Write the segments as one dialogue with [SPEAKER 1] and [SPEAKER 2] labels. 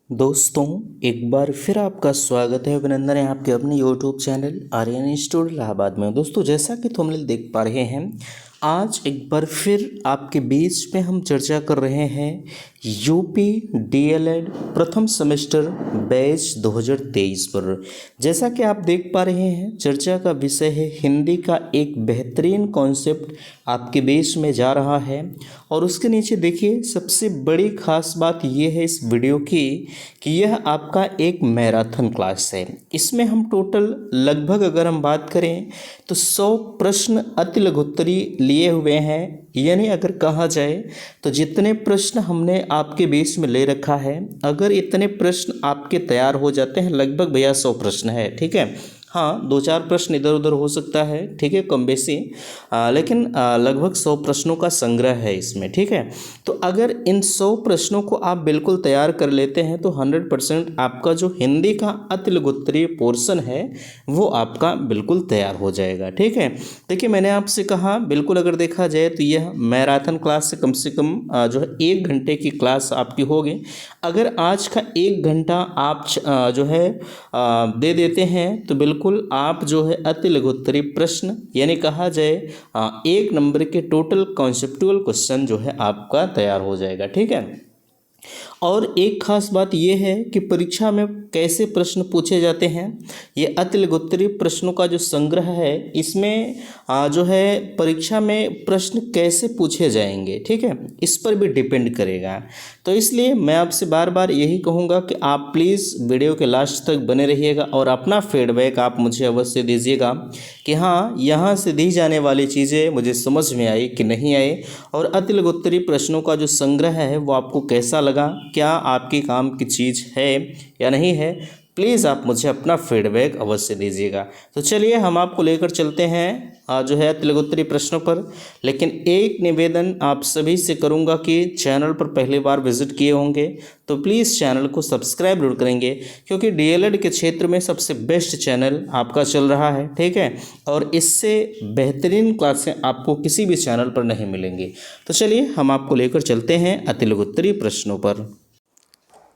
[SPEAKER 1] दोस्तों, एक बार फिर आपका स्वागत है, अभिनंदन है आपके अपने YouTube channel Aryan institute Allahabad में। दोस्तों, जैसा कि तुम लोग देख पा रहे हैं, आज एक बार फिर आपके बीच में हम चर्चा कर रहे हैं यूपी डीएलएड प्रथम सेमेस्टर बैच 2023 पर। जैसा कि आप देख पा रहे हैं, चर्चा का विषय है हिंदी का एक बेहतरीन कॉन्सेप्ट आपके बीच में जा रहा है। और उसके नीचे देखिए, सबसे बड़ी खास बात यह है इस वीडियो की कि यह आपका एक मैराथन क्लास है। इसमें हम टोटल लगभग अगर हम बात करें तो 100 प्रश्न अति लघुत्तरी लिए हुए हैं। यानी अगर कहा जाए तो जितने प्रश्न हमने आपके बेस में ले रखा है, अगर इतने प्रश्न आपके तैयार हो जाते हैं, लगभग भैया 100 प्रश्न है, ठीक है। हाँ, 2-4 प्रश्न इधर उधर हो सकता है, ठीक है, कम बेसी, लेकिन लगभग 100 प्रश्नों का संग्रह है इसमें, ठीक है। तो अगर इन 100 प्रश्नों को आप बिल्कुल तैयार कर लेते हैं तो 100% आपका जो हिंदी का अति लघुत्तरीय पोर्शन है वो आपका बिल्कुल तैयार हो जाएगा, ठीक है। देखिए, मैंने आपसे कहा बिल्कुल अगर देखा जाए तो यह मैराथन क्लास से कम जो है 1 घंटे की क्लास आपकी होगी। अगर आज का 1 घंटा आप जो है दे देते हैं तो बिल्कुल आप जो है अति लघुत्तरीय प्रश्न, यानी कहा जाए 1 नंबर के टोटल कॉन्सेप्टुअल क्वेश्चन जो है आपका तैयार हो जाएगा, ठीक है। और एक खास बात यह है कि परीक्षा में कैसे प्रश्न पूछे जाते हैं। ये अति लघुत्तरीय प्रश्नों का जो संग्रह है, इसमें जो है परीक्षा में प्रश्न कैसे पूछे जाएंगे, ठीक है, इस पर भी डिपेंड करेगा। तो इसलिए मैं आपसे बार बार यही कहूँगा कि आप प्लीज़ वीडियो के लास्ट तक बने रहिएगा और अपना फीडबैक आप मुझे अवश्य दीजिएगा कि हाँ, यहाँ से दी जाने वाली चीज़ें मुझे समझ में आई कि नहीं आई, और अति लघुत्तरीय प्रश्नों का जो संग्रह है वो आपको कैसा लगा, क्या आपकी काम की चीज़ है या नहीं है। प्लीज़ आप मुझे अपना फीडबैक अवश्य दीजिएगा। तो चलिए हम आपको लेकर चलते हैं जो है अति लघुत्तरीय प्रश्नों पर। लेकिन एक निवेदन आप सभी से करूंगा कि चैनल पर पहली बार विजिट किए होंगे तो प्लीज़ चैनल को सब्सक्राइब जरूर करेंगे, क्योंकि डीएलएड के क्षेत्र में सबसे बेस्ट चैनल आपका चल रहा है, ठीक है। और इससे बेहतरीन क्लासें आपको किसी भी चैनल पर नहीं मिलेंगी। तो चलिए हम आपको लेकर चलते हैं अति लघुत्तरीय प्रश्नों पर।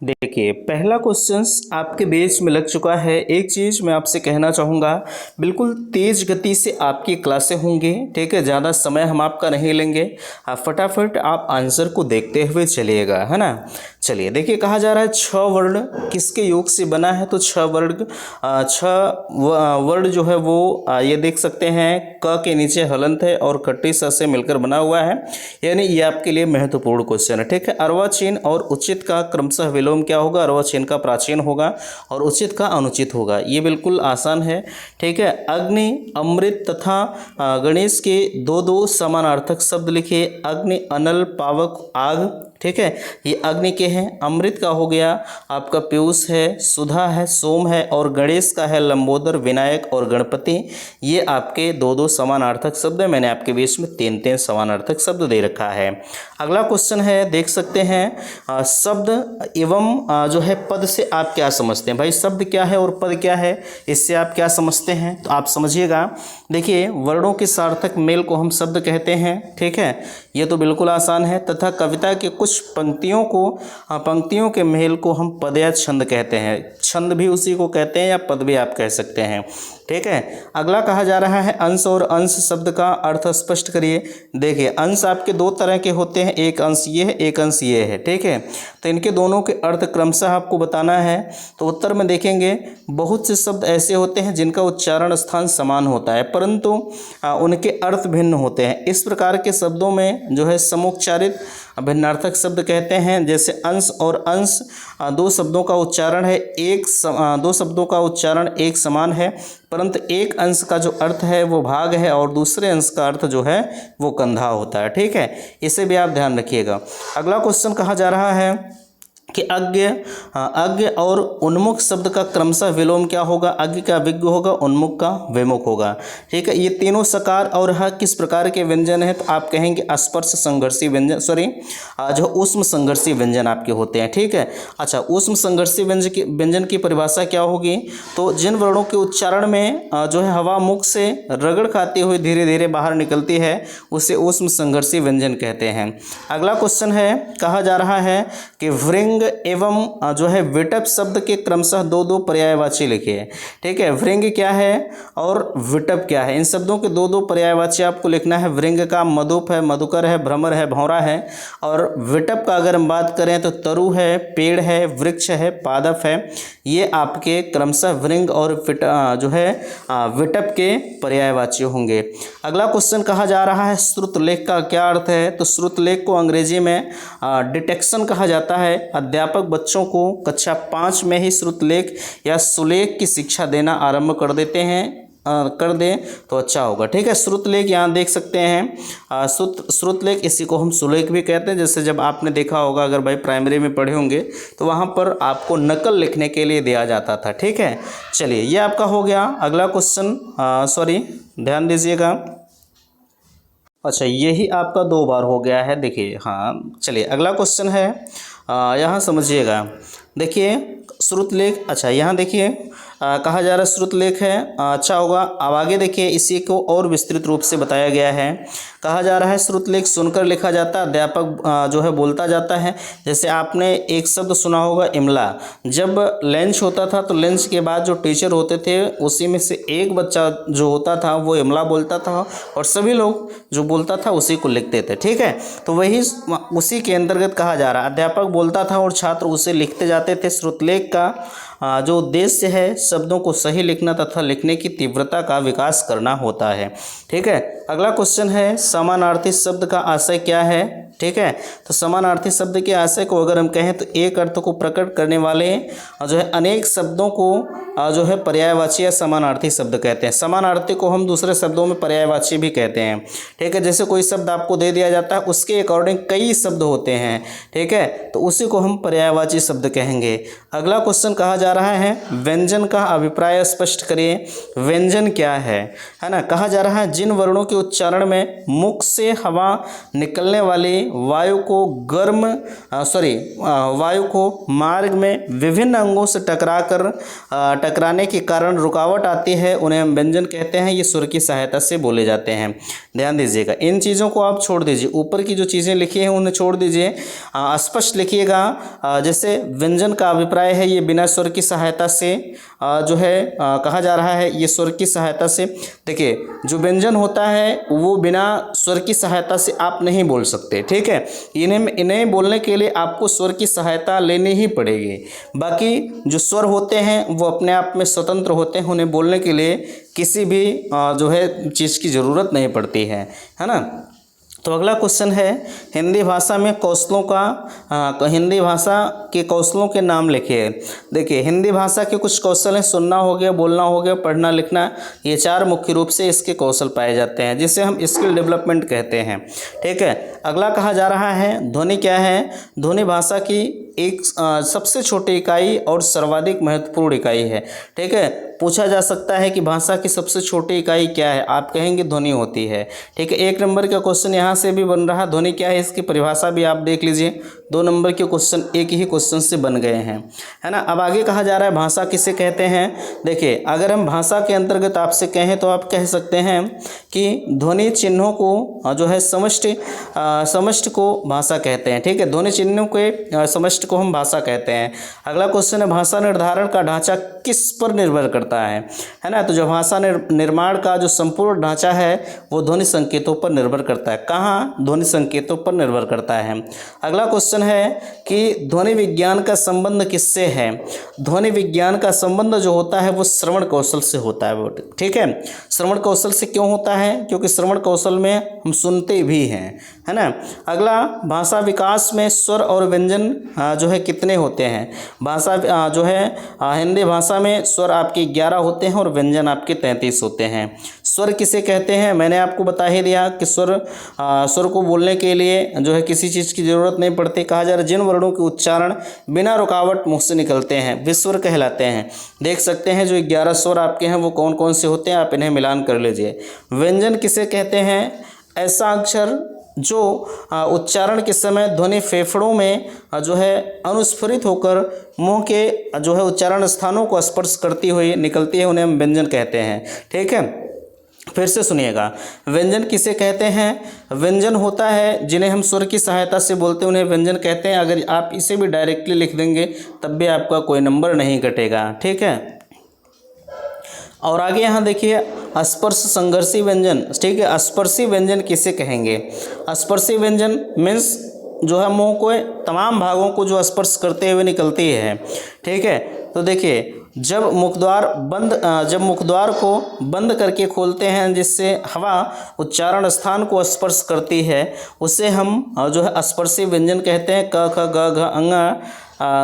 [SPEAKER 1] देखिए, पहला क्वेश्चन आपके बेस में लग चुका है। एक चीज़ मैं आपसे कहना चाहूँगा, बिल्कुल तेज़ गति से आपकी क्लासें होंगी, ठीक है। ज़्यादा समय हम आपका नहीं लेंगे, आप फटाफट आप आंसर को देखते हुए चलिएगा, है ना। चलिए देखिए, कहा जा रहा है 6 वर्ण किसके योग से बना है। तो 6 वर्ण जो है वो ये देख सकते हैं, क के नीचे हलंत है और खट्टी स से मिलकर बना हुआ है। यानी ये आपके लिए महत्वपूर्ण क्वेश्चन है, ठीक है। अर्वाचीन और उचित का क्रमशः विलोम क्या होगा। अर्वाचीन का प्राचीन होगा और उचित का अनुचित होगा। ये बिल्कुल आसान है, ठीक है। अग्नि, अमृत तथा गणेश के 2 समानार्थक शब्द लिखिए। अग्नि, अनल, पावक, आग, ठीक है। ये अग्नि के हैं। अमृत का हो गया आपका पीयूष है, सुधा है, सोम है, और गणेश का है लंबोदर, विनायक और गणपति। ये आपके 2 समानार्थक शब्द है। मैंने आपके बीच में 3 समानार्थक शब्द दे रखा है। अगला क्वेश्चन है, देख सकते हैं, शब्द एवं जो है पद से आप क्या समझते हैं। भाई, शब्द क्या है और पद क्या है, इससे आप क्या समझते हैं, तो आप समझिएगा। देखिए, वर्णों के सार्थक मेल को हम शब्द कहते हैं, ठीक है। ये तो बिल्कुल आसान है। तथा कविता के कुछ पंक्तियों के मेल को हम पद या छंद कहते हैं। छंद भी उसी को कहते हैं या पद भी आप कह सकते हैं, ठीक है। अगला कहा जा रहा है, अंश और अंश शब्द का अर्थ स्पष्ट करिए। देखिए, अंश आपके 2 तरह के होते हैं, एक अंश ये है, एक अंश ये है, ठीक है। तो इनके दोनों के अर्थ क्रमशः आपको बताना है। तो उत्तर में देखेंगे, बहुत से शब्द ऐसे होते हैं जिनका उच्चारण स्थान समान होता है परंतु उनके अर्थ भिन्न होते हैं। इस प्रकार के शब्दों में जो है समुच्चारित भिन्नार्थक शब्द कहते हैं। जैसे अंश और अंश, 2 शब्दों का उच्चारण है, 2 शब्दों का उच्चारण एक समान है, परंतु एक अंश का जो अर्थ है वो भाग है और दूसरे अंश का अर्थ जो है वो कंधा होता है, ठीक है। इसे भी आप ध्यान रखिएगा। अगला क्वेश्चन कहा जा रहा है कि अज्ञ और उन्मुख शब्द का क्रमशः विलोम क्या होगा। अज्ञ का विज्ञ होगा, उन्मुख का विमुख होगा, ठीक है। ये तीनों सकार और ह किस प्रकार के व्यंजन है, तो आप कहेंगे स्पर्श संघर्षी व्यंजन, जो ऊष्म संघर्षी व्यंजन आपके होते हैं, ठीक है। अच्छा, ऊष्म संघर्षी व्यंजन की परिभाषा क्या होगी। तो जिन वर्णों के उच्चारण में जो है हवा मुख से रगड़ खाते हुए धीरे धीरे बाहर निकलती है, उसे ऊष्म संघर्षी व्यंजन कहते हैं। अगला क्वेश्चन है, कहा जा रहा है कि वृंग एवं जो है विटप शब्द के क्रमशः दो दो पर्यायवाची लिखिए। ठीक है, वृंग क्या है और विटप क्या है, इन शब्दों के दो दो पर्यायवाची आपको लिखना है। वृंग का मधुप है, मधुकर है, भ्रमर है, भौरा है। और विटप का अगर हम बात करें तो तरु है, पेड़ है, वृक्ष है, पादप है। ये आपके क्रमशः वृंग और जो है विटप के पर्यायवाची होंगे। अगला क्वेश्चन कहा जा रहा है श्रुतलेख का क्या अर्थ है। तो श्रुतलेख को अंग्रेजी में डिटेक्शन कहा जाता है। अध्यापक बच्चों को कक्षा 5 में ही श्रुतलेख या सुलेख की शिक्षा देना आरंभ कर देते हैं, कर दें तो अच्छा होगा। ठीक है, श्रुतलेख यहाँ देख सकते हैं, श्रुतलेख, इसी को हम सुलेख भी कहते हैं। जैसे जब आपने देखा होगा, अगर भाई प्राइमरी में पढ़े होंगे तो वहाँ पर आपको नकल लिखने के लिए दिया जाता था। ठीक है, चलिए ये आपका हो गया। अगला क्वेश्चन, सॉरी ध्यान दीजिएगा, अच्छा यही आपका 2 बार हो गया है, देखिए। हाँ चलिए अगला क्वेश्चन है, यहाँ समझिएगा। देखिए श्रुतलेख, अच्छा यहाँ देखिए कहा जा रहा है श्रुतलेख है, अच्छा होगा। अब आगे देखिए इसी को और विस्तृत रूप से बताया गया है। कहा जा रहा है श्रुतलेख सुनकर लिखा जाता है, अध्यापक जो है बोलता जाता है। जैसे आपने एक शब्द सुना होगा इमला, जब लंच होता था तो लंच के बाद जो टीचर होते थे उसी में से एक बच्चा जो होता था वो इमला बोलता था और सभी लोग जो बोलता था उसी को लिखते थे। ठीक है, तो वही उसी के अंतर्गत कहा जा रहा है, अध्यापक बोलता था और छात्र उसे लिखते जाते थे। श्रुतलेख का जो उद्देश्य है शब्दों को सही लिखना तथा लिखने की तीव्रता का विकास करना होता है। ठीक है, अगला क्वेश्चन है समानार्थी शब्द का आशय क्या है। ठीक है, तो समानार्थी शब्द के आशय को अगर हम कहें तो एक अर्थ को प्रकट करने वाले जो है अनेक शब्दों को जो है पर्यायवाची या समानार्थी शब्द कहते हैं। समानार्थी को हम दूसरे शब्दों में पर्यायवाची भी कहते हैं। ठीक है, जैसे कोई शब्द आपको दे दिया जाता है उसके अकॉर्डिंग कई शब्द होते हैं। ठीक है, तो उसी को हम पर्यायवाची शब्द कहेंगे। अगला क्वेश्चन कहा जा रहा है व्यंजन का अभिप्राय स्पष्ट करिए। व्यंजन क्या है ना। कहा जा रहा है जिन वर्णों के उच्चारण में मुख से हवा निकलने वाली वायु को वायु को मार्ग में विभिन्न अंगों से टकराने के कारण रुकावट आती है, उन्हें हम व्यंजन कहते हैं। ये सुर की सहायता से बोले जाते हैं। ध्यान दीजिएगा, इन चीज़ों को आप छोड़ दीजिए, ऊपर की जो चीज़ें लिखी हैं उन्हें छोड़ दीजिए, स्पष्ट लिखिएगा। जैसे व्यंजन का अभिप्राय है ये बिना स्वर की सहायता से जो है कहा जा रहा है, ये स्वर की सहायता से। देखिए जो व्यंजन होता है वो बिना स्वर की सहायता से आप नहीं बोल सकते। ठीक है, इन्हें बोलने के लिए आपको स्वर की सहायता लेनी ही पड़ेगी। बाकी जो स्वर होते हैं वो अपने आप में स्वतंत्र होते हैं, उन्हें बोलने के लिए किसी भी जो है चीज़ की ज़रूरत नहीं पड़ती है ना। तो अगला क्वेश्चन है हिंदी भाषा में कौशलों का हिंदी भाषा के कौशलों के नाम लिखिए। देखिए हिंदी भाषा के कुछ कौशल हैं, सुनना हो गया, बोलना हो गया, पढ़ना लिखना, ये 4 मुख्य रूप से इसके कौशल पाए जाते हैं जिसे हम स्किल डेवलपमेंट कहते हैं। ठीक है, अगला कहा जा रहा है ध्वनि क्या है। ध्वनि भाषा की एक सबसे छोटी इकाई और सर्वाधिक महत्वपूर्ण इकाई है। ठीक है, पूछा जा सकता है कि भाषा की सबसे छोटी इकाई क्या है, आप कहेंगे ध्वनि होती है। ठीक है, 1 नंबर का क्वेश्चन यहाँ से भी बन रहा, ध्वनि क्या है इसकी परिभाषा भी आप देख लीजिए। 2 नंबर के क्वेश्चन एक ही क्वेश्चन से बन गए हैं, है ना। अब आगे कहा जा रहा है भाषा किसे कहते हैं। देखिए अगर हम भाषा के अंतर्गत आपसे कहें तो आप कह सकते हैं कि ध्वनि चिन्हों को जो है समष्टि को भाषा कहते हैं। ठीक है, ध्वनि चिन्हों के समष्टि को हम भाषा कहते हैं। अगला क्वेश्चन है भाषा निर्धारण का ढांचा किस पर निर्भर करता है ना। तो जो भाषा निर्माण का जो संपूर्ण ढांचा है वो ध्वनि संकेतों पर निर्भर करता है। कहाँ, ध्वनि संकेतों पर निर्भर करता है। अगला क्वेश्चन है कि ध्वनि विज्ञान का संबंध किससे है। ध्वनि विज्ञान का संबंध जो होता है वो श्रवण कौशल से होता है। ठीक है, श्रवण कौशल से क्यों होता है, क्योंकि श्रवण कौशल में हम सुनते भी हैं, है ना। अगला भाषा विकास में स्वर और व्यंजन जो है कितने होते हैं। भाषा जो है हिंदी भाषा में स्वर आपके 11 होते हैं और व्यंजन आपके 33 होते हैं। स्वर किसे कहते हैं, मैंने आपको बता ही दिया कि स्वर को बोलने के लिए जो है किसी चीज़ की ज़रूरत नहीं पड़ती। कहा जा रहा है जिन वर्णों के उच्चारण बिना रुकावट मुँह से निकलते हैं वे स्वर कहलाते हैं। देख सकते हैं जो 11 स्वर आपके हैं वो कौन कौन से होते हैं, आप इन्हें मिलान कर लीजिए। व्यंजन किसे कहते हैं, ऐसा अक्षर जो उच्चारण के समय ध्वनि फेफड़ों में जो है अनुस्फुरित होकर मुंह के जो है उच्चारण स्थानों को स्पर्श करती हुई निकलती है, उन्हें हम व्यंजन कहते हैं। ठीक है, फिर से सुनिएगा, व्यंजन किसे कहते हैं? व्यंजन होता है जिन्हें हम स्वर की सहायता से बोलते हैं, उन्हें व्यंजन कहते हैं। अगर आप इसे भी डायरेक्टली लिख देंगे तब भी आपका कोई नंबर नहीं कटेगा, ठीक है। और आगे यहाँ देखिए, स्पर्श संघर्षी व्यंजन, ठीक है। स्पर्शी व्यंजन किसे कहेंगे? स्पर्शी व्यंजन मीन्स जो है मुंह को तमाम भागों को जो स्पर्श करते हुए निकलती है, ठीक है। तो देखिए, जब मुखद्वार को बंद करके खोलते हैं जिससे हवा उच्चारण स्थान को स्पर्श करती है, उसे हम जो है स्पर्शी व्यंजन कहते हैं। क ख ग घ अंग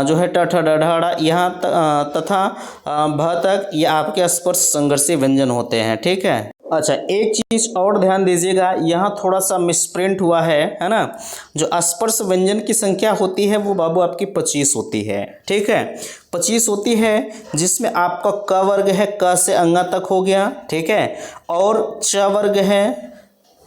[SPEAKER 1] जो है ट ठ ड ढ ड़ यहाँ तथा भ तक ये आपके स्पर्श संघर्षी व्यंजन होते हैं, ठीक है। अच्छा, एक चीज़ और ध्यान दीजिएगा, यहाँ थोड़ा सा मिसप्रिंट हुआ है ना। जो स्पर्श व्यंजन की संख्या होती है वो बाबू आपकी 25 होती है, ठीक है। 25 होती है, जिसमें आपका क वर्ग है, क से अंगा तक हो गया, ठीक है। और च वर्ग है,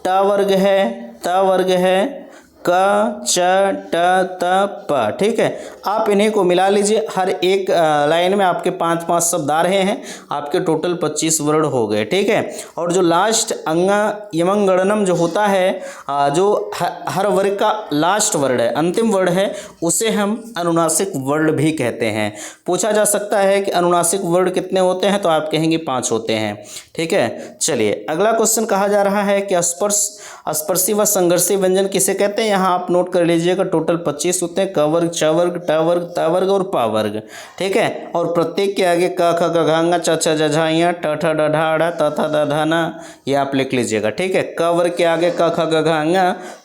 [SPEAKER 1] ट वर्ग है, त वर्ग है, क च ट त प, ठीक है। आप इन्हीं को मिला लीजिए, हर एक लाइन में आपके 5-5 शब्द आ रहे हैं, आपके टोटल 25 वर्ण हो गए, ठीक है। और जो लास्ट अंगा यमं गणनम जो होता है, जो हर वर्ग का लास्ट वर्ण है, अंतिम वर्ण है, उसे हम अनुनासिक वर्ण भी कहते हैं। पूछा जा सकता है कि अनुनासिक वर्ण कितने होते हैं, तो आप कहेंगे 5 होते हैं, ठीक है। चलिए, अगला क्वेश्चन कहा जा रहा है कि स्पर्शी व संघर्षी व्यंजन किसे कहते हैं? यहाँ आप नोट कर लीजिएगा, टोटल 25 होते हैं। क वर्ग, च वर्ग, ट वर्ग, त वर्ग और प वर्ग, ठीक है। और प्रत्येक के आगे क ख ग घ च छ ज झ ञ ट ठ ड ढ ड़ त थ द ध न, ये आप लिख लीजिएगा, ठीक है। क वर्ग के आगे क ख ग घ ङ,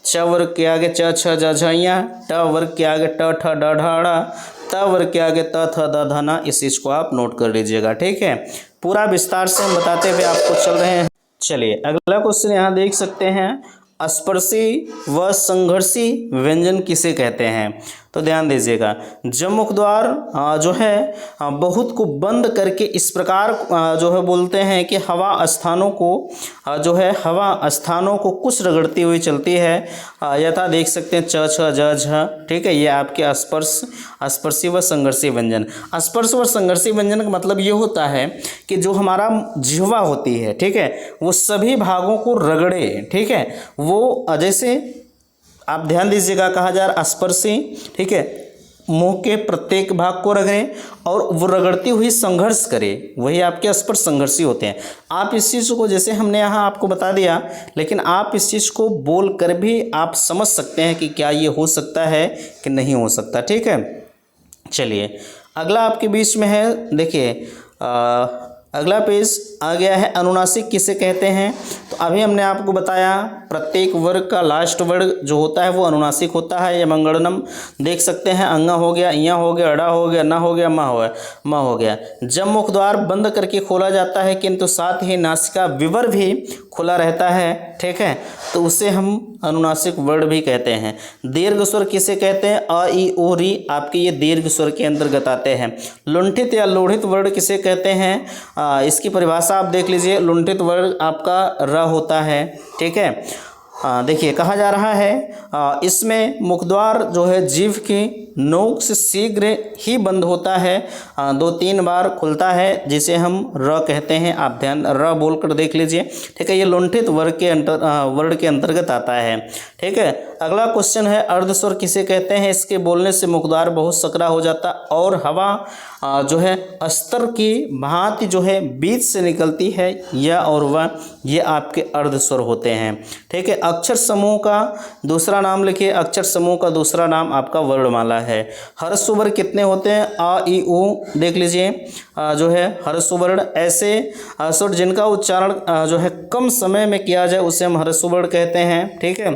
[SPEAKER 1] च वर्ग के आगे च छ ज झ ञ, ट वर्ग के आगे ट ठ ड ढ ड़, त वर्ग के आगे त थ द ध न। इस चीज़ को आप नोट कर लीजिएगा, ठीक है। पूरा विस्तार से हम बताते हुए आपको चल रहे हैं। चलिए, अगला क्वेश्चन यहाँ देख सकते हैं, स्पर्शी व संघर्षी व्यंजन किसे कहते हैं? तो ध्यान दीजिएगा, जब मुखद्वार जो है बहुत को बंद करके इस प्रकार जो है बोलते हैं कि हवा स्थानों को कुछ रगड़ती हुई चलती है, यथा देख सकते हैं च छ ज झ, ठीक है। ये आपके स्पर्शी व संघर्षी व्यंजन। स्पर्श व संघर्षी व्यंजन का मतलब ये होता है कि जो हमारा जिह्वा होती है, ठीक है, वो सभी भागों को रगड़े, ठीक है। वो जैसे आप ध्यान दीजिएगा, कहा जा रहा स्पर्शी, ठीक है, मुंह के प्रत्येक भाग को रगड़े और वो रगड़ती हुई संघर्ष करे, वही आपके स्पर्श संघर्षी होते हैं। आप इस चीज़ को, जैसे हमने यहाँ आपको बता दिया, लेकिन आप इस चीज़ को बोल कर भी आप समझ सकते हैं कि क्या ये हो सकता है कि नहीं हो सकता, ठीक है। चलिए, अगला आपके बीच में है, देखिए अगला पेज आ गया है, अनुनासिक किसे कहते हैं? तो अभी हमने आपको बताया, प्रत्येक वर्ग का लास्ट वर्ग जो होता है वो अनुनासिक होता है। यमं गणनम देख सकते हैं, अंगा हो गया, इया हो गया, अड़ा हो गया, ना हो गया, म हो गया। जब मुखद्वार बंद करके खोला जाता है किंतु साथ ही नासिका विवर भी खुला रहता है, ठीक है, तो उसे हम अनुनासिक वर्ण भी कहते हैं। दीर्घ स्वर किसे कहते हैं? अ ई ओ री आपके ये दीर्घ स्वर के अंतर्गत आते हैं। लुंठित या लोढ़ित वर्ण किसे कहते हैं? इसकी परिभाषा आप देख लीजिए, लुंठित वर्ण आपका र होता है, ठीक है। देखिए, कहा जा रहा है इसमें मुखद्वार जो है जीभ की नोक से शीघ्र ही बंद होता है, 2-3 बार खुलता है, जिसे हम र कहते हैं। आप ध्यान र बोलकर देख लीजिए, ठीक है। ये लुंठित वर्ण के अंतर्गत आता है, ठीक है। अगला क्वेश्चन है, अर्धस्वर किसे कहते हैं? इसके बोलने से मुखद्वार बहुत सकरा हो जाता और हवा जो है अस्तर की भांति जो है बीच से निकलती है, यह और वह, ये आपके अर्धस्वर होते हैं, ठीक है। अक्षर समूह का दूसरा नाम लिखिए, अक्षर समूह का दूसरा नाम आपका वर्णमाला है। हर्ष वर्ण कितने होते हैं? आ ई उ देख लीजिए, जो है हर्ष वर्ण, ऐसे स्वर जिनका उच्चारण जो है कम समय में किया जाए उसे हम हर्ष वर्ण कहते हैं, ठीक है।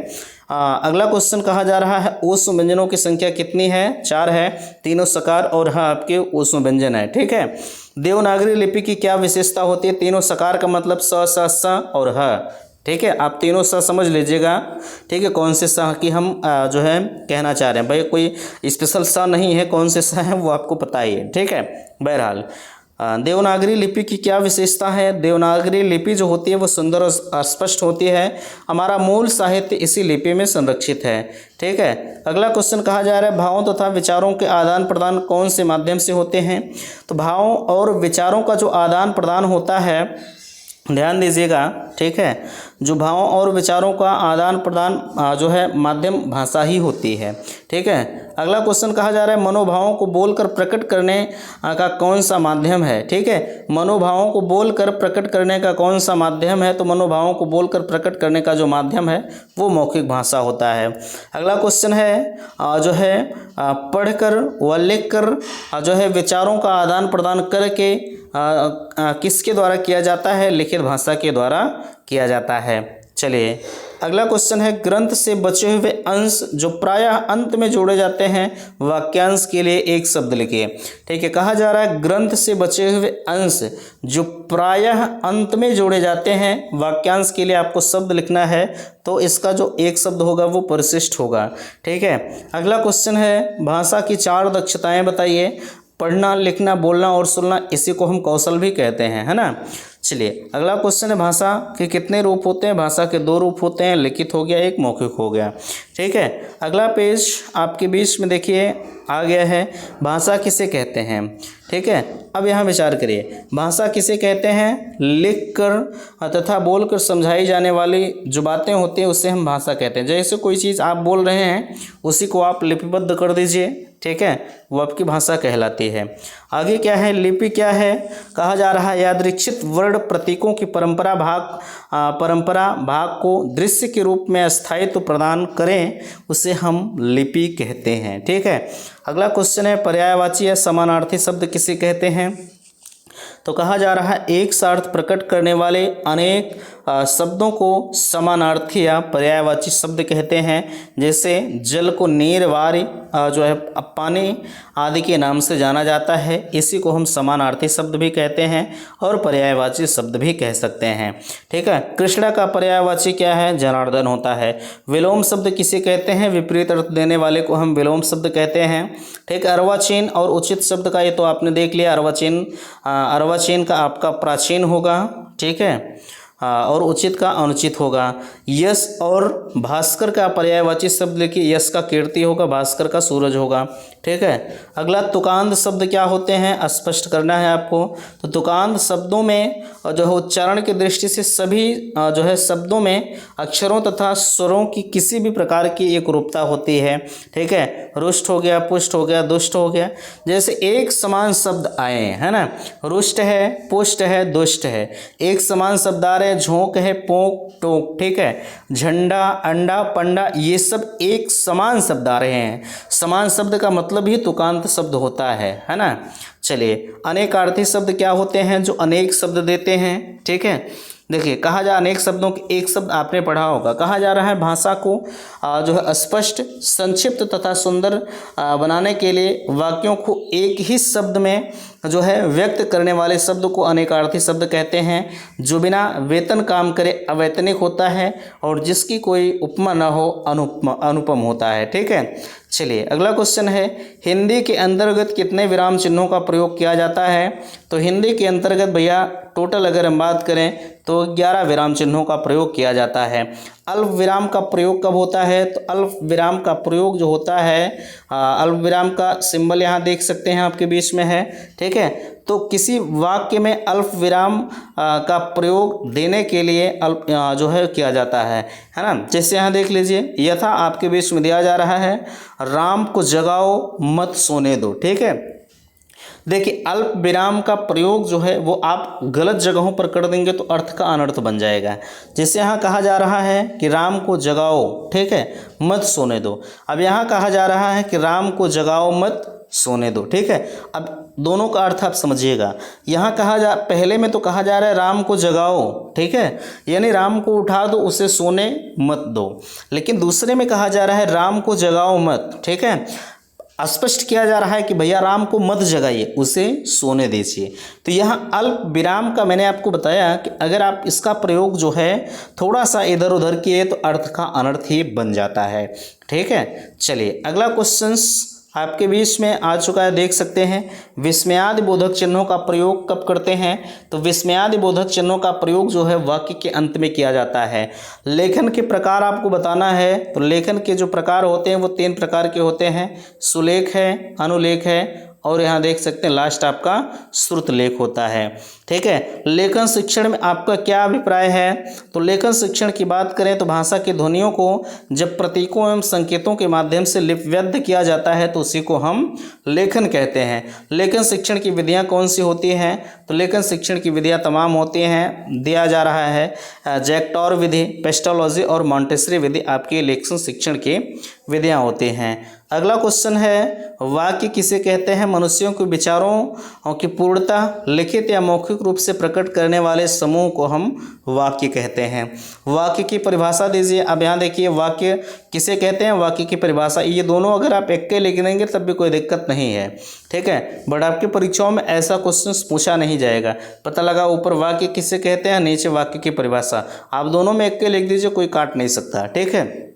[SPEAKER 1] अगला क्वेश्चन कहा जा रहा है, ऊष्म व्यंजनों की संख्या कितनी है? 4 है, तीनों सकार और ह आपके ऊष्म व्यंजन है, ठीक है। देवनागरी लिपि की क्या विशेषता होती है? तीनों सकार का मतलब स स स और ह, ठीक है। आप तीनों स समझ लीजिएगा, ठीक है। कौन से स की हम जो है कहना चाह रहे हैं, भाई कोई स्पेशल स नहीं है, कौन से स है वो आपको पता ही है, ठीक है। बहरहाल, देवनागरी लिपि की क्या विशेषता है? देवनागरी लिपि जो होती है वो सुंदर और स्पष्ट होती है। हमारा मूल साहित्य इसी लिपि में संरक्षित है, ठीक है। अगला क्वेश्चन कहा जा रहा है, भावों तथा विचारों के आदान प्रदान कौन से माध्यम से होते हैं? तो भावों और विचारों का जो आदान प्रदान होता है ध्यान दीजिएगा, ठीक है। जो भावों और विचारों का आदान प्रदान जो है माध्यम भाषा ही होती है, ठीक है। अगला क्वेश्चन कहा जा रहा है मनोभावों को बोलकर प्रकट करने का कौन सा माध्यम है, ठीक है। मनोभावों को बोलकर प्रकट करने का कौन सा माध्यम है, तो मनोभावों को बोलकर प्रकट करने का जो माध्यम है वो मौखिक भाषा होता है। अगला क्वेश्चन है जो है पढ़कर व लिखकर जो है विचारों का आदान प्रदान करके किसके द्वारा किया जाता है, लिखित भाषा के द्वारा किया जाता है। चलिए अगला क्वेश्चन है ग्रंथ से बचे हुए अंश जो प्रायः अंत में जोड़े जाते हैं वाक्यांश के लिए एक शब्द लिखिए, ठीक है। कहा जा रहा है ग्रंथ से बचे हुए अंश जो प्रायः अंत में जोड़े जाते हैं वाक्यांश के लिए आपको शब्द लिखना है, तो इसका जो एक शब्द होगा वो परिशिष्ट होगा, ठीक है। अगला क्वेश्चन है भाषा की 4 दक्षताएं बताइए। पढ़ना, लिखना, बोलना और सुनना, इसी को हम कौशल भी कहते हैं, है ना। चलिए अगला क्वेश्चन है भाषा के कितने रूप होते हैं। भाषा के 2 रूप होते हैं, लिखित हो गया, एक मौखिक हो गया, ठीक है। अगला पेज आपके बीच में देखिए आ गया है, भाषा किसे कहते हैं, ठीक है। अब यहाँ विचार करिए, भाषा किसे कहते हैं, लिख कर तथा बोल कर समझाई जाने वाली जो बातें होती हैं उसे हम भाषा कहते हैं। जैसे कोई चीज़ आप बोल रहे हैं उसी को आप लिपिबद्ध कर दीजिए, ठीक है, वो आपकी भाषा कहलाती है। आगे क्या है, लिपि क्या है। कहा जा रहा है यादृच्छिक वर्ण प्रतीकों की परंपरा भाग को दृश्य के रूप में स्थायित्व प्रदान करें, उसे हम लिपि कहते हैं, ठीक है। अगला क्वेश्चन है पर्यायवाची या समानार्थी शब्द किसे कहते हैं। तो कहा जा रहा है एक सा अर्थ प्रकट करने वाले अनेक शब्दों को समानार्थी या पर्यायवाची शब्द कहते हैं। जैसे जल को नीर, वारी जो है पानी आदि के नाम से जाना जाता है, इसी को हम समानार्थी शब्द भी कहते हैं और पर्यायवाची शब्द भी कह सकते हैं, ठीक है। कृष्णा का पर्यायवाची क्या है, जनार्दन होता है। विलोम शब्द किसे कहते हैं, विपरीत अर्थ देने वाले को हम विलोम शब्द कहते हैं, ठीक है। अर्वाचीन और उचित शब्द का ये तो आपने देख लिया, अर्वाचीन का आपका प्राचीन होगा, ठीक है, और उचित का अनुचित होगा। यश और भास्कर का पर्यायवाची शब्द लिखिए, यश का कीर्ति होगा, भास्कर का सूरज होगा, ठीक है। अगला तुकांत शब्द क्या होते हैं, स्पष्ट करना है आपको। तो तुकांत शब्दों में जो है उच्चारण की दृष्टि से सभी जो है शब्दों में अक्षरों तथा स्वरों की किसी भी प्रकार की एक रूपता होती है, ठीक है। रुष्ट हो गया, पुष्ट हो गया, दुष्ट हो गया, जैसे एक समान शब्द आए, है ना। रुष्ट है, पुष्ट है, दुष्ट है, एक समान शब्द आ रहे हैं, झोंक है, पोंक, टोक, ठीक है। झंडा, अंडा, पंडा, ये सब एक समान शब्द आ रहे हैं। समान शब्द का मतलब ही तुकांत शब्द होता है ना। चलिए अनेकार्थी शब्द क्या होते हैं, जो अनेक शब्द देते हैं, ठीक है। देखिए कहा जा अनेक शब्दों के एक शब्द आपने पढ़ा होगा। कहा जा रहा है भाषा को जो है स्पष्ट, संक्षिप्त तथा सुंदर बनाने के लिए वाक्यों को एक ही शब्द में जो है व्यक्त करने वाले शब्द को अनेकार्थी शब्द कहते हैं। जो बिना वेतन काम करे अवैतनिक होता है और जिसकी कोई उपमा न हो अनुपम होता है, ठीक है। चलिए अगला क्वेश्चन है हिंदी के अंतर्गत कितने विराम चिन्हों का प्रयोग किया जाता है। तो हिंदी के अंतर्गत भैया टोटल अगर हम बात करें तो 11 विराम चिन्हों का प्रयोग किया जाता है। अल्प विराम का प्रयोग कब होता है, तो अल्प विराम का प्रयोग जो होता है, अल्प विराम का सिंबल यहाँ देख सकते हैं आपके बीच में है, ठीक है। तो किसी वाक्य में अल्प विराम का प्रयोग देने के लिए अल्प जो है किया जाता है ना। जैसे यहाँ देख लीजिए, यथा आपके बीच में दिया जा रहा है राम को जगाओ मत सोने दो, ठीक है। देखिए अल्प विराम का प्रयोग जो है वो आप गलत जगहों पर कर देंगे तो अर्थ का अनर्थ बन जाएगा। जैसे यहाँ कहा जा रहा है कि राम को जगाओ, ठीक है, मत सोने दो। अब यहाँ कहा जा रहा है कि राम को जगाओ मत सोने दो, ठीक है। अब दोनों का अर्थ आप समझिएगा। यहाँ पहले में तो कहा जा रहा है राम को जगाओ, ठीक है, यानी राम को उठा दो, उसे सोने मत दो। लेकिन दूसरे में कहा जा रहा है राम को जगाओ मत, ठीक है, स्पष्ट किया जा रहा है कि भैया राम को मत जगाइए, उसे सोने दीजिए। तो यहाँ अल्प विराम का मैंने आपको बताया कि अगर आप इसका प्रयोग जो है थोड़ा सा इधर उधर किए तो अर्थ का अनर्थ ही बन जाता है, ठीक है। चलिए अगला क्वेश्चन आपके बीच में आ चुका है, देख सकते हैं। विस्मयादि बोधक चिन्हों का प्रयोग कब करते हैं। तो विस्मयादि बोधक चिन्हों का प्रयोग जो है वाक्य के अंत में किया जाता है। लेखन के प्रकार आपको बताना है, तो लेखन के जो प्रकार होते हैं वो 3 प्रकार के होते हैं, सुलेख है, अनुलेख है और यहाँ देख सकते हैं लास्ट आपका श्रुत लेख होता है। ठीक है, लेखन शिक्षण में आपका क्या अभिप्राय है? तो लेखन शिक्षण की बात करें तो भाषा की ध्वनियों को जब प्रतीकों एवं संकेतों के माध्यम से लिपिबद्ध किया जाता है तो उसी को हम लेखन कहते हैं। लेखन शिक्षण की विधियाँ कौन सी होती हैं? तो लेखन शिक्षण की विधियाँ तमाम होती हैं, दिया जा रहा है जैक्टोर विधि, पेस्टोलॉजी और मॉन्टेसरी विधि आपके लेखन शिक्षण की विधियाँ होती हैं। अगला क्वेश्चन है, वाक्य किसे कहते हैं? मनुष्यों के विचारों की पूर्णता लिखित या मौखिक रूप से प्रकट करने वाले समूह को हम वाक्य कहते हैं। वाक्य की परिभाषा दीजिए। अब यहाँ देखिए, वाक्य किसे कहते हैं, वाक्य की परिभाषा, ये दोनों अगर आप एक के लिख देंगे तब भी कोई दिक्कत नहीं है। ठीक है, बट आपकी परीक्षाओं में ऐसा क्वेश्चन पूछा नहीं जाएगा। पता लगा ऊपर वाक्य किसे कहते हैं, नीचे वाक्य की परिभाषा, आप दोनों में एक के लिख दीजिए, कोई काट नहीं सकता। ठीक है,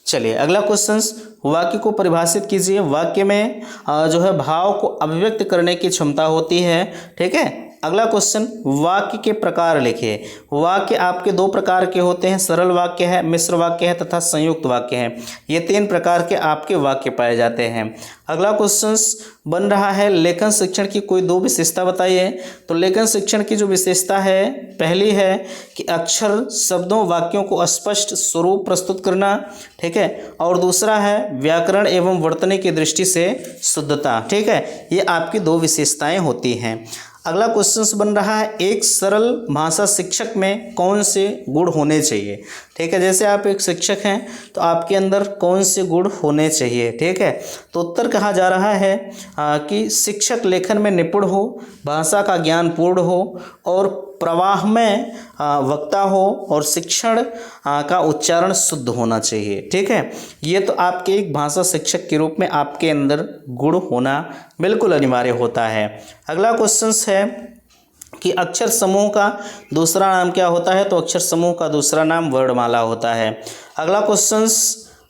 [SPEAKER 1] चलिए अगला क्वेश्चन, वाक्य को परिभाषित कीजिए। वाक्य में जो है भाव को अभिव्यक्त करने की क्षमता होती है। ठीक है, अगला क्वेश्चन, वाक्य के प्रकार लिखिए। वाक्य आपके दो प्रकार के होते हैं, सरल वाक्य है, मिश्र वाक्य है तथा संयुक्त वाक्य है। ये तीन प्रकार के आपके वाक्य पाए जाते हैं। अगला क्वेश्चन बन रहा है, लेखन शिक्षण की कोई दो विशेषता बताइए। तो लेखन शिक्षण की जो विशेषता है, पहली है कि अक्षर, शब्दों, वाक्यों को स्पष्ट स्वरूप प्रस्तुत करना। ठीक है, और दूसरा है व्याकरण एवं वर्तनी की दृष्टि से शुद्धता। ठीक है, ये आपकी दो विशेषताएं होती हैं। अगला क्वेश्चन बन रहा है, एक सरल भाषा शिक्षक में कौन से गुण होने चाहिए। ठीक है, जैसे आप एक शिक्षक हैं तो आपके अंदर कौन से गुण होने चाहिए। ठीक है, तो उत्तर कहा जा रहा है कि शिक्षक लेखन में निपुण हो, भाषा का ज्ञान पूर्ण हो और प्रवाह में वक्ता हो और शिक्षण का उच्चारण शुद्ध होना चाहिए। ठीक है, ये तो आपके एक भाषा शिक्षक के रूप में आपके अंदर गुण होना बिल्कुल अनिवार्य होता है। अगला क्वेश्चन है कि अक्षर समूह का दूसरा नाम क्या होता है। तो अक्षर समूह का दूसरा नाम वर्णमाला होता है। अगला क्वेश्चन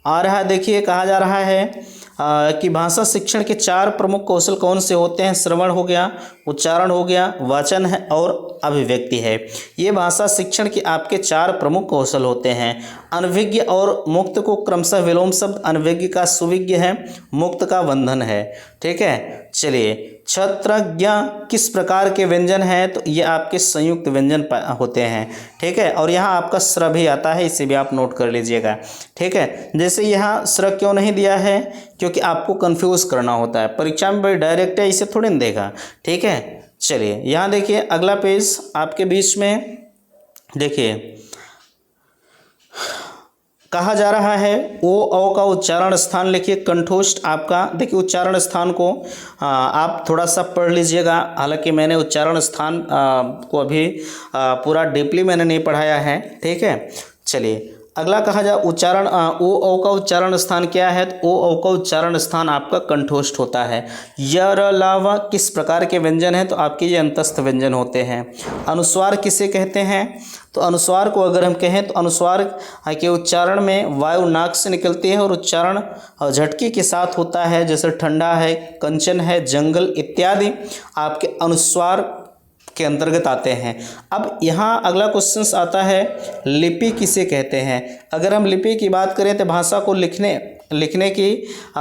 [SPEAKER 1] आ रहा है, देखिए कहा जा रहा है कि भाषा शिक्षण के चार प्रमुख कौशल कौन से होते हैं। श्रवण हो गया, उच्चारण हो गया, वाचन है और अभिव्यक्ति है। ये भाषा शिक्षण के आपके चार प्रमुख कौशल होते हैं। अनभिज्ञ और मुक्त को क्रमशः विलोम शब्द, अनभिज्ञ का सुविज्ञ है, मुक्त का बंधन है। ठीक है, चलिए क्षत्रज्ञ किस प्रकार के व्यंजन हैं। तो ये आपके संयुक्त व्यंजन होते हैं। ठीक है, और यहाँ आपका स्र भी आता है, इसे भी आप नोट कर लीजिएगा। ठीक है, जैसे यहाँ स्र क्यों नहीं दिया है, क्योंकि आपको कंफ्यूज करना होता है, परीक्षा में भाई डायरेक्ट है, इसे थोड़ी ना देगा। ठीक है, चलिए यहाँ देखिए अगला पेज आपके बीच में, देखिए कहा जा रहा है ओ का उच्चारण स्थान लिखिए। कंठोष्ठ आपका, देखिए उच्चारण स्थान को आप थोड़ा सा पढ़ लीजिएगा। हालांकि मैंने उच्चारण स्थान को अभी पूरा डीपली मैंने नहीं पढ़ाया है। ठीक है, चलिए अगला कहा जा उच्चारण ओ का उच्चारण स्थान क्या है। तो ओ का उच्चारण स्थान आपका कंठोष्ठ होता है। य र ला व किस प्रकार के व्यंजन हैं। तो आपके ये अंतस्थ व्यंजन होते हैं। अनुस्वार किसे कहते हैं। तो अनुस्वार को अगर हम कहें तो अनुस्वार के उच्चारण में वायु नाक से निकलती है और उच्चारण झटके के साथ होता है, जैसे ठंडा है, कंचन है, जंगल इत्यादि आपके अनुस्वार के अंतर्गत आते हैं। अब यहाँ अगला क्वेश्चन आता है, लिपि किसे कहते हैं। अगर हम लिपि की बात करें तो भाषा को लिखने की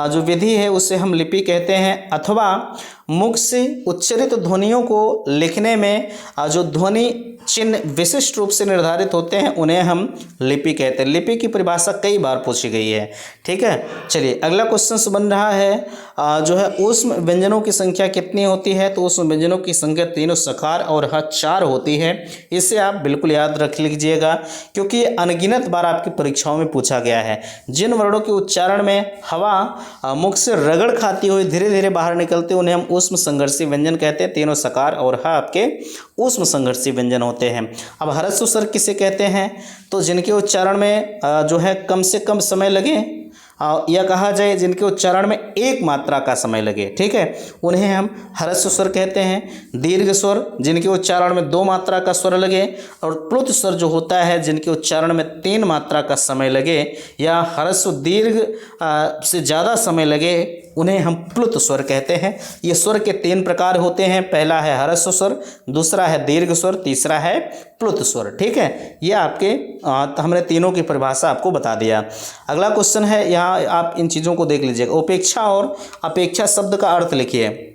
[SPEAKER 1] जो विधि है उसे हम लिपि कहते हैं, अथवा मुख से उच्चरित ध्वनियों को लिखने में जो ध्वनि चिन्ह विशिष्ट रूप से निर्धारित होते हैं उन्हें हम लिपि कहते हैं। लिपि की परिभाषा कई बार पूछी गई है। ठीक है, चलिए अगला क्वेश्चन बन रहा है जो है ऊष्म व्यंजनों की संख्या कितनी होती है। तो ऊष्म व्यंजनों की संख्या तीनों सकार और ह 4 होती है। इसे आप बिल्कुल याद रख लीजिएगा, क्योंकि ये अनगिनत बार आपकी परीक्षाओं में पूछा गया है। जिन वर्णों के उच्चारण में हवा मुख से रगड़ खाती हुई धीरे धीरे बाहर निकलते उन्हें हम ऊष्म संघर्षी व्यंजन कहते हैं। तीनों सकार और ह आपके ऊष्म संघर्षी व्यंजन होते हैं। अब ह्रस्व स्वर किसे कहते हैं। तो जिनके उच्चारण में जो है कम से कम समय लगे, या कहा जाए जिनके उच्चारण में एक मात्रा का समय लगे। ठीक है, उन्हें हम ह्रस्व स्वर कहते हैं। दीर्घ स्वर जिनके उच्चारण में 2 मात्रा का स्वर लगे, और प्लुत स्वर जो होता है जिनके उच्चारण में 3 मात्रा का समय लगे, या ह्रस्व दीर्घ से ज़्यादा समय लगे उन्हें हम प्लुत स्वर कहते हैं। ये स्वर के 3 प्रकार होते हैं, पहला है ह्रस्व स्वर, दूसरा है दीर्घ स्वर, तीसरा है प्लुत स्वर। ठीक है, ये आपके हमने तीनों की परिभाषा आपको बता दिया। अगला क्वेश्चन है, यहाँ आप इन चीज़ों को देख लीजिएगा। उपेक्षा और अपेक्षा शब्द का अर्थ लिखिए।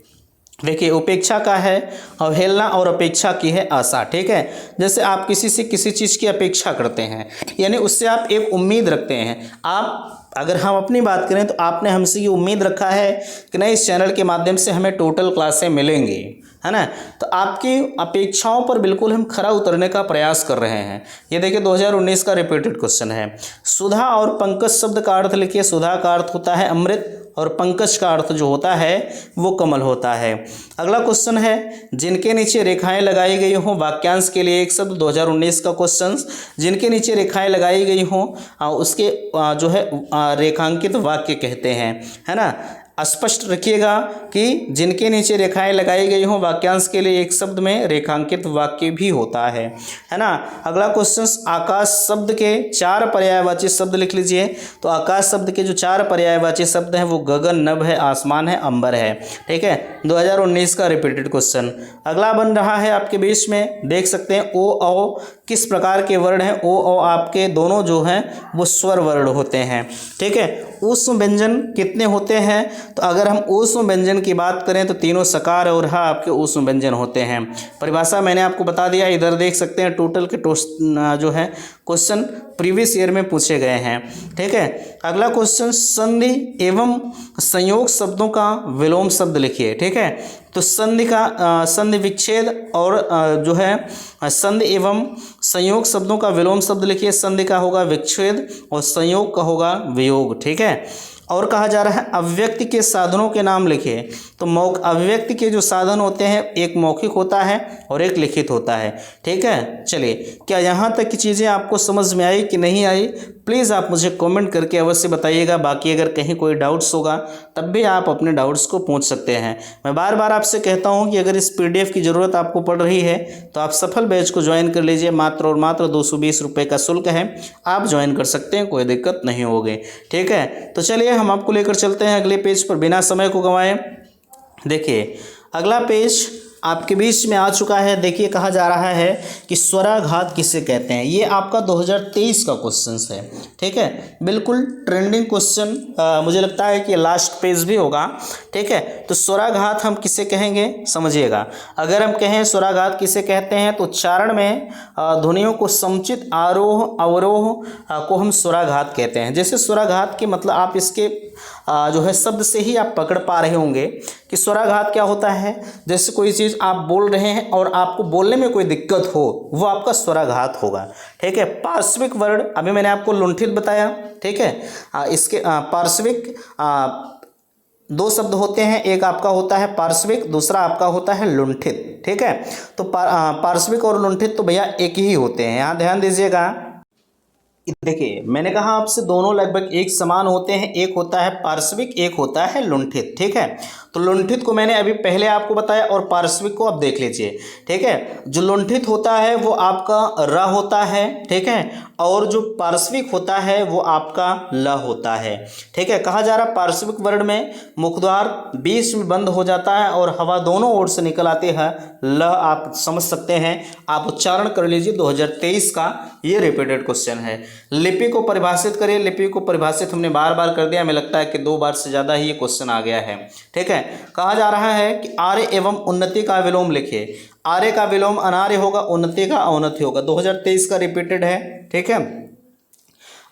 [SPEAKER 1] देखिए, उपेक्षा का है अवहेलना और अपेक्षा की है आशा। ठीक है, जैसे आप किसी से किसी चीज़ की अपेक्षा करते हैं, यानी उससे आप एक उम्मीद रखते हैं। आप अगर हम अपनी बात करें तो आपने हमसे ये उम्मीद रखा है कि नहीं, इस चैनल के माध्यम से हमें टोटल क्लासें मिलेंगी, है ना। तो आपकी अपेक्षाओं पर बिल्कुल हम खरा उतरने का प्रयास कर रहे हैं। ये देखिए 2019 का रिपीटेड क्वेश्चन है। सुधा और पंकज शब्द का अर्थ लिखिए। सुधा का अर्थ होता है अमृत और पंकज का अर्थ जो होता है वो कमल होता है। अगला क्वेश्चन है, जिनके नीचे रेखाएं लगाई गई हों, वाक्यांश के लिए एक शब्द। 2019 का क्वेश्चन, जिनके नीचे रेखाएं लगाई गई हों उसके जो है रेखांकित वाक्य कहते हैं, है ना। स्पष्ट रखिएगा कि जिनके नीचे रेखाएं लगाई गई हों, वाक्यांश के लिए एक शब्द में रेखांकित वाक्य भी होता है ना। अगला क्वेश्चन, आकाश शब्द के 4 पर्यायवाची शब्द लिख लीजिए। तो आकाश शब्द के जो 4 पर्यायवाची शब्द हैं वो गगन, नभ है, आसमान है, अंबर है। ठीक है, 2019 का रिपीटेड क्वेश्चन। अगला बन रहा है आपके बीच में, देख सकते हैं ओ औ किस प्रकार के वर्ण हैं। ओ औ आपके दोनों जो हैं वो स्वर वर्ण होते हैं। ठीक है, ऊष्म व्यंजन कितने होते हैं? तो अगर हम ऊष्म व्यंजन की बात करें तो तीनों सकार और हा आपके ऊष्म व्यंजन होते हैं। परिभाषा मैंने आपको बता दिया, इधर देख सकते हैं टोटल के जो है क्वेश्चन प्रीवियस ईयर में पूछे गए हैं। ठीक है, अगला क्वेश्चन, संधि एवं संयोग शब्दों का विलोम शब्द लिखिए। ठीक है, तो संधि का संधि विच्छेद और जो है संधि एवं संयोग शब्दों का विलोम शब्द लिखिए। संधि का होगा विच्छेद और संयोग का होगा वियोग। ठीक है, और कहा जा रहा है अव्यक्ति के साधनों के नाम लिखिए। तो अव्यक्ति के जो साधन होते हैं, एक मौखिक होता है और एक लिखित होता है। ठीक है, चलिए, क्या यहाँ तक की चीज़ें आपको समझ में आई कि नहीं आई? प्लीज़ आप मुझे कमेंट करके अवश्य बताइएगा। बाकी अगर कहीं कोई डाउट्स होगा तब भी आप अपने डाउट्स को पूछ सकते हैं। मैं बार बार आपसे कहता हूँ कि अगर इस PDF की ज़रूरत आपको पड़ रही है तो आप सफल बैच को ज्वाइन कर लीजिए। मात्र और मात्र 220 रुपये का शुल्क है, आप ज्वाइन कर सकते हैं, कोई दिक्कत नहीं होगी। ठीक है, तो चलिए हम आपको लेकर चलते हैं अगले पेज पर, बिना समय को गंवाए। देखिए, अगला पेज आपके बीच में आ चुका है। देखिए, कहा जा रहा है कि स्वराघात किसे कहते हैं। ये आपका 2023 का क्वेश्चन है। ठीक है, बिल्कुल ट्रेंडिंग क्वेश्चन, मुझे लगता है कि लास्ट पेज भी होगा। ठीक है, तो स्वराघात हम किसे कहेंगे समझिएगा। अगर हम कहें स्वराघात किसे कहते हैं तो उच्चारण में ध्वनियों को समुचित आरोह अवरोह को हम स्वराघात कहते हैं। जैसे स्वराघात के मतलब आप इसके जो है शब्द से ही आप पकड़ पा रहे होंगे कि स्वराघात क्या होता है। जैसे कोई चीज़ आप बोल रहे हैं और आपको बोलने में कोई दिक्कत हो, वो आपका स्वराघात होगा। ठीक है, पार्श्विक वर्ण अभी मैंने आपको लुंठित बताया। ठीक है, इसके पार्श्विक 2 शब्द होते हैं, एक आपका होता है पार्श्विक, दूसरा आपका होता है लुंठित। ठीक है, तो पार्श्विक और लुंठित तो भैया एक ही होते हैं, यहाँ ध्यान दीजिएगा। देखिए, मैंने कहा आपसे दोनों लगभग एक समान होते हैं, एक होता है पार्श्विक, एक होता है लुंठित। ठीक है, तो लुंठित को मैंने अभी पहले आपको बताया और पार्श्विक को आप देख लीजिए। ठीक है, जो लुंठित होता है वो आपका र होता है। ठीक है, और जो पार्श्विक होता है वो आपका ल होता है। ठीक है, कहा जा रहा पार्श्विक वर्ण में मुखद्वार बीच में बंद हो जाता है और हवा दोनों ओर से निकल आती है। ल आप समझ सकते हैं, आप उच्चारण कर लीजिए। 2023 का ये रिपीटेड क्वेश्चन है। लिपि को परिभाषित करिए। लिपि को परिभाषित हमने बार बार कर दिया, हमें लगता है कि 2 बार से ज़्यादा ही ये क्वेश्चन आ गया है। ठीक है, कहा जा रहा है कि आर्य एवं उन्नति का विलोम लिखिए। आर्य का विलोम अनार्य होगा, उन्नति का अवनति होगा। 2023 का रिपीटेड है। ठीक है,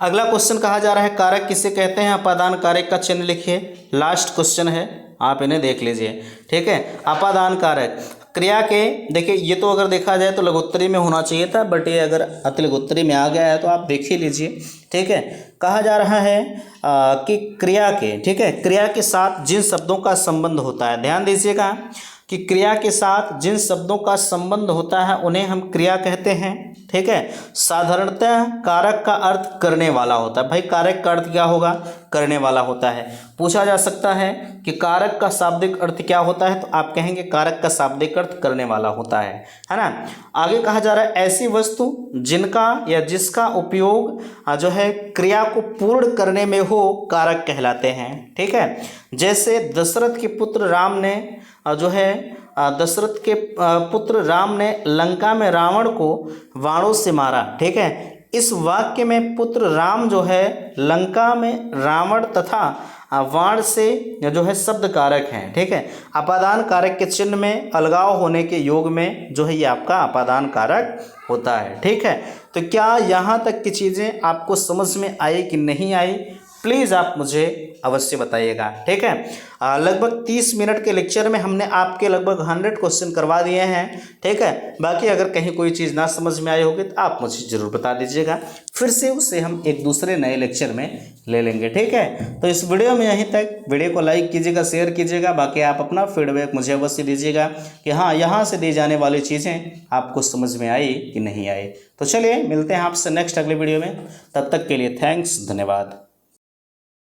[SPEAKER 1] अगला क्वेश्चन कहा जा रहा है कारक किसे कहते हैं। अपादान कारक का चिन्ह लिखिए। लास्ट क्वेश्चन है, आप इन्हें देख लीजिए। ठीक है, अपादान कारक क्रिया के, देखिए ये तो अगर देखा जाए तो लघुत्तरी में होना चाहिए था, बट ये अगर अति लघुत्तरी में आ गया है तो आप देख ही लीजिए। ठीक है, कहा जा रहा है कि क्रिया के, ठीक है, क्रिया के साथ जिन शब्दों का संबंध होता है, ध्यान दीजिएगा कि क्रिया के साथ जिन शब्दों का संबंध होता है उन्हें हम क्रिया कहते हैं। ठीक है, साधारणतः कारक का अर्थ करने वाला होता है। भाई कारक का अर्थ क्या होगा? करने वाला होता है। पूछा जा सकता है कि कारक का शाब्दिक अर्थ क्या होता है, तो आप कहेंगे कारक का शाब्दिक अर्थ करने वाला होता है ना। आगे कहा जा रहा है ऐसी वस्तु जिनका या जिसका उपयोग जो है क्रिया को पूर्ण करने में हो कारक कहलाते हैं। ठीक है, जैसे दशरथ के पुत्र राम ने जो है दशरथ के पुत्र राम ने लंका में रावण को बाणों से मारा। ठीक है, इस वाक्य में पुत्र राम जो है लंका में रावण तथा वाण से जो है शब्द कारक हैं। ठीक है, अपादान कारक के चिन्ह में अलगाव होने के योग में जो है ये आपका अपादान कारक होता है। ठीक है, तो क्या यहाँ तक की चीज़ें आपको समझ में आई कि नहीं आई, प्लीज़ आप मुझे अवश्य बताइएगा। ठीक है, लगभग 30 मिनट के लेक्चर में हमने आपके लगभग 100 क्वेश्चन करवा दिए हैं। ठीक है, बाकी अगर कहीं कोई चीज़ ना समझ में आई होगी तो आप मुझे ज़रूर बता दीजिएगा, फिर से उसे हम एक दूसरे नए लेक्चर में ले लेंगे। ठीक है, तो इस वीडियो में यहीं तक। वीडियो को लाइक कीजिएगा, शेयर कीजिएगा, बाकी आप अपना फीडबैक मुझे अवश्य दीजिएगा कि हाँ यहाँ से दी जाने वाली चीज़ें आपको समझ में आई कि नहीं आई। तो चलिए मिलते हैं आपसे नेक्स्ट अगले वीडियो में, तब तक के लिए थैंक्स, धन्यवाद।